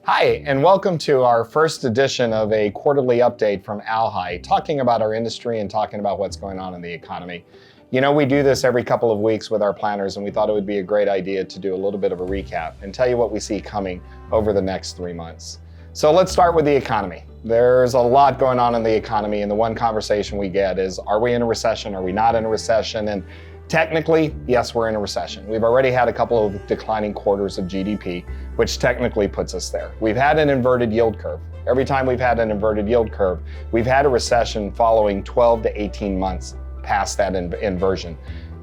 Hi, and welcome to our first edition of a quarterly update from ALHI, talking about our industry and talking about what's going on in the economy. You know, we do this every couple of weeks with our planners, and we thought it would be a great idea to do a little bit of a recap and tell you what we see coming over the next 3 months. So let's start with the economy. There's a lot going on in the economy, and the one conversation we get is, are we in a recession? Are we not in a recession? And technically, yes, we're in a recession. We've already had a couple of declining quarters of GDP, which technically puts us there. We've had an inverted yield curve. Every time we've had an inverted yield curve, we've had a recession following 12 to 18 months past that inversion.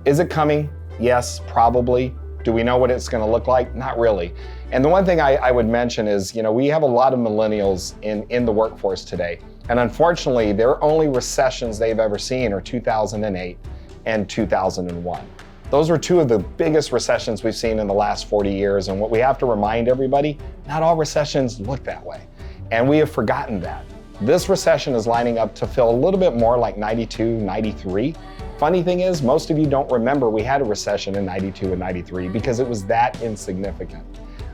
Is it coming? Yes, probably. Do we know what it's going to look like? Not really. And the one thing I would mention is, we have a lot of millennials in the workforce today. And unfortunately, their only recessions they've ever seen are 2008 and 2001. Those were two of the biggest recessions we've seen in the last 40 years. And what we have to remind everybody, not all recessions look that way. And we have forgotten that. This recession is lining up to feel a little bit more like 92, 93. Funny thing is, most of you don't remember we had a recession in 92 and 93 because it was that insignificant.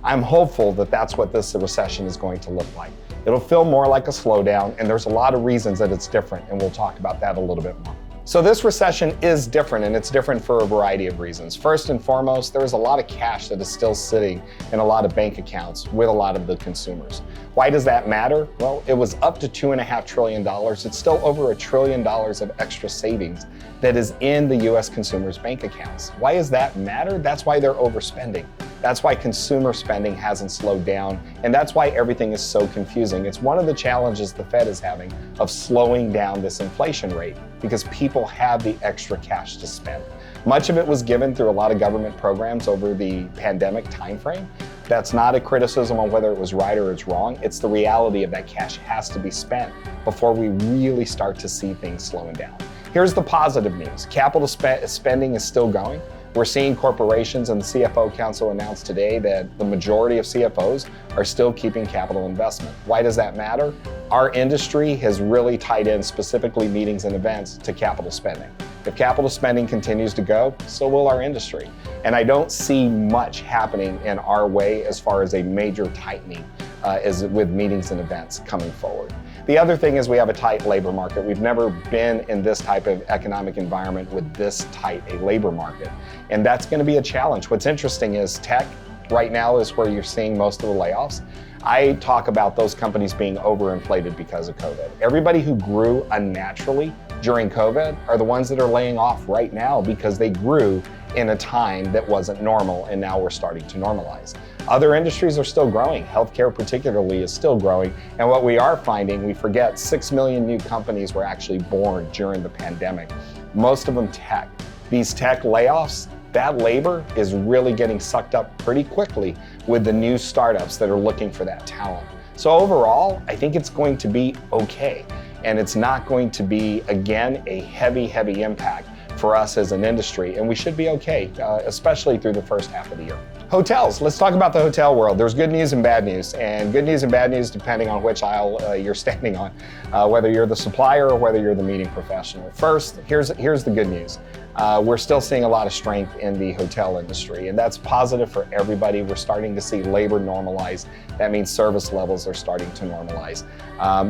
I'm hopeful that that's what this recession is going to look like. It'll feel more like a slowdown, and there's a lot of reasons that it's different, and we'll talk about that a little bit more. So this recession is different, and it's different for a variety of reasons. First and foremost, there is a lot of cash that is still sitting in a lot of bank accounts with a lot of the consumers. Why does that matter? Well, it was up to $2.5 trillion. It's still over $1 trillion of extra savings that is in the US consumers' bank accounts. Why does that matter? That's why they're overspending. That's why consumer spending hasn't slowed down, and that's why everything is so confusing. It's one of the challenges the Fed is having of slowing down this inflation rate because people have the extra cash to spend. Much of it was given through a lot of government programs over the pandemic timeframe. That's not a criticism on whether it was right or it's wrong. It's the reality of that cash has to be spent before we really start to see things slowing down. Here's the positive news. Capital spending is still going. We're seeing corporations, and the CFO Council announced today that the majority of CFOs are still keeping capital investment. Why does that matter? Our industry has really tied in specifically meetings and events to capital spending. If capital spending continues to go, so will our industry. And I don't see much happening in our way as far as a major tightening as with meetings and events coming forward. The other thing is we have a tight labor market. We've never been in this type of economic environment with this tight a labor market. And that's going to be a challenge. What's interesting is tech right now is where you're seeing most of the layoffs. I talk about those companies being overinflated because of COVID. Everybody who grew unnaturally during COVID are the ones that are laying off right now because they grew in a time that wasn't normal, and now we're starting to normalize. Other industries are still growing. Healthcare particularly is still growing. And what we are finding, we forget 6 million new companies were actually born during the pandemic. Most of them tech. These tech layoffs, that labor is really getting sucked up pretty quickly with the new startups that are looking for that talent. So overall, I think it's going to be okay. And it's not going to be, again, a heavy impact for us as an industry, and we should be okay, especially through the first half of the year. Hotels, let's talk about the hotel world. There's good news and bad news, and good news and bad news depending on which aisle you're standing on, whether you're the supplier or whether you're the meeting professional. First, here's the good news. We're still seeing a lot of strength in the hotel industry, and that's positive for everybody. We're starting to see labor normalize. That means service levels are starting to normalize.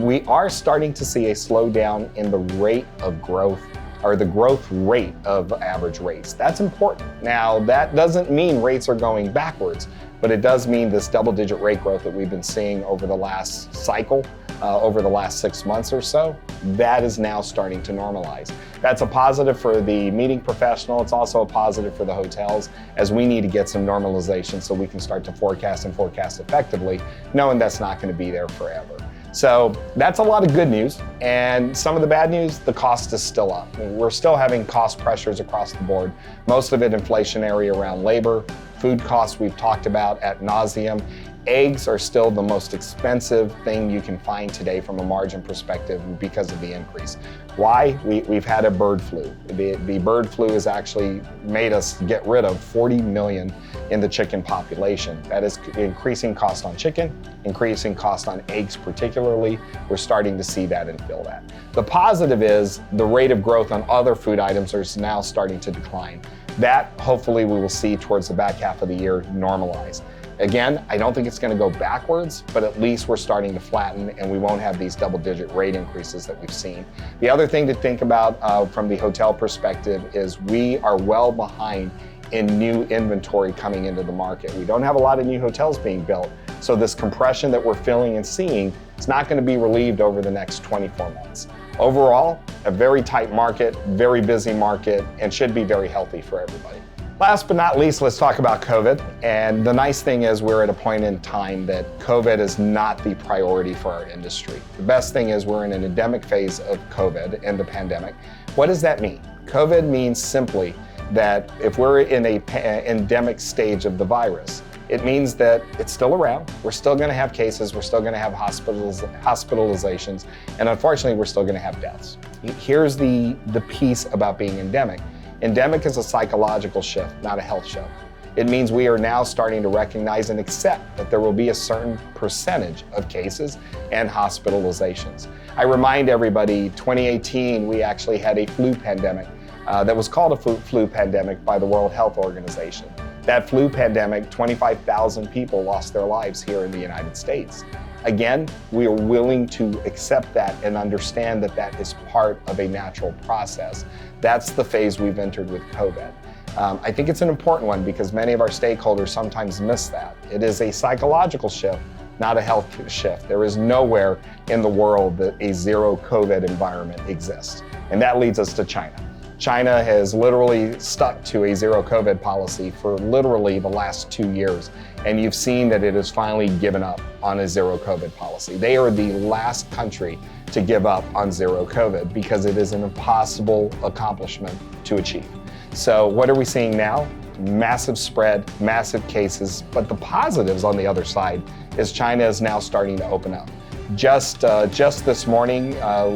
We are starting to see a slowdown in the rate of growth, or the growth rate of average rates. That's important. Now, that doesn't mean rates are going backwards, but it does mean this double-digit rate growth that we've been seeing over the last cycle, over the last 6 months or so, that is now starting to normalize. That's a positive for the meeting professional. It's also a positive for the hotels, as we need to get some normalization so we can start to forecast effectively, knowing that's not going to be there forever. So that's a lot of good news. And some of the bad news, the cost is still up. We're still having cost pressures across the board, most of it inflationary around labor. Food costs we've talked about ad nauseum. Eggs are still the most expensive thing you can find today from a margin perspective because of the increase. Why? We've had a bird flu. The bird flu has actually made us get rid of 40 million in the chicken population. That is increasing cost on chicken, increasing cost on eggs particularly. We're starting to see that and feel that. The positive is the rate of growth on other food items is now starting to decline. That, hopefully, we will see towards the back half of the year normalize. Again, I don't think it's going to go backwards, but at least we're starting to flatten and we won't have these double-digit rate increases that we've seen. The other thing to think about from the hotel perspective is we are well behind in new inventory coming into the market. We don't have a lot of new hotels being built, so this compression that we're feeling and seeing is not going to be relieved over the next 24 months. Overall, a very tight market, very busy market, and should be very healthy for everybody. Last but not least, let's talk about COVID. And the nice thing is we're at a point in time that COVID is not the priority for our industry. The best thing is we're in an endemic phase of COVID and the pandemic. What does that mean? COVID means simply that if we're in a endemic stage of the virus, it means that it's still around. We're still going to have cases. We're still going to have hospitalizations. And unfortunately, we're still going to have deaths. Here's the piece about being endemic. Endemic is a psychological shift, not a health shift. It means we are now starting to recognize and accept that there will be a certain percentage of cases and hospitalizations. I remind everybody, 2018, we actually had a flu pandemic that was called a flu pandemic by the World Health Organization. That flu pandemic, 25,000 people lost their lives here in the United States. Again, we are willing to accept that and understand that that is part of a natural process. That's the phase we've entered with COVID. I think it's an important one because many of our stakeholders sometimes miss that. It is a psychological shift, not a health shift. There is nowhere in the world that a zero COVID environment exists. And that leads us to China. China has literally stuck to a zero COVID policy for literally the last 2 years. And you've seen that it has finally given up on a zero COVID policy. They are the last country to give up on zero COVID because it is an impossible accomplishment to achieve. So what are we seeing now? Massive spread, massive cases, but the positives on the other side is China is now starting to open up. Just this morning,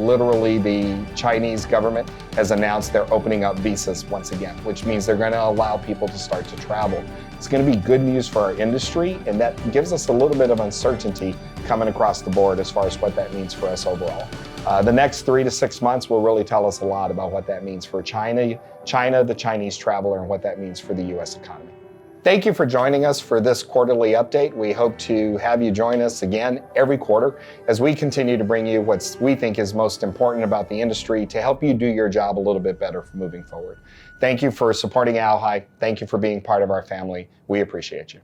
literally the Chinese government has announced they're opening up visas once again, which means they're going to allow people to start to travel. It's going to be good news for our industry, and that gives us a little bit of uncertainty coming across the board as far as what that means for us overall. The next 3 to 6 months will really tell us a lot about what that means for China, the Chinese traveler, and what that means for the U.S. economy. Thank you for joining us for this quarterly update. We hope to have you join us again every quarter as we continue to bring you what we think is most important about the industry to help you do your job a little bit better for moving forward. Thank you for supporting ALHI. Thank you for being part of our family. We appreciate you.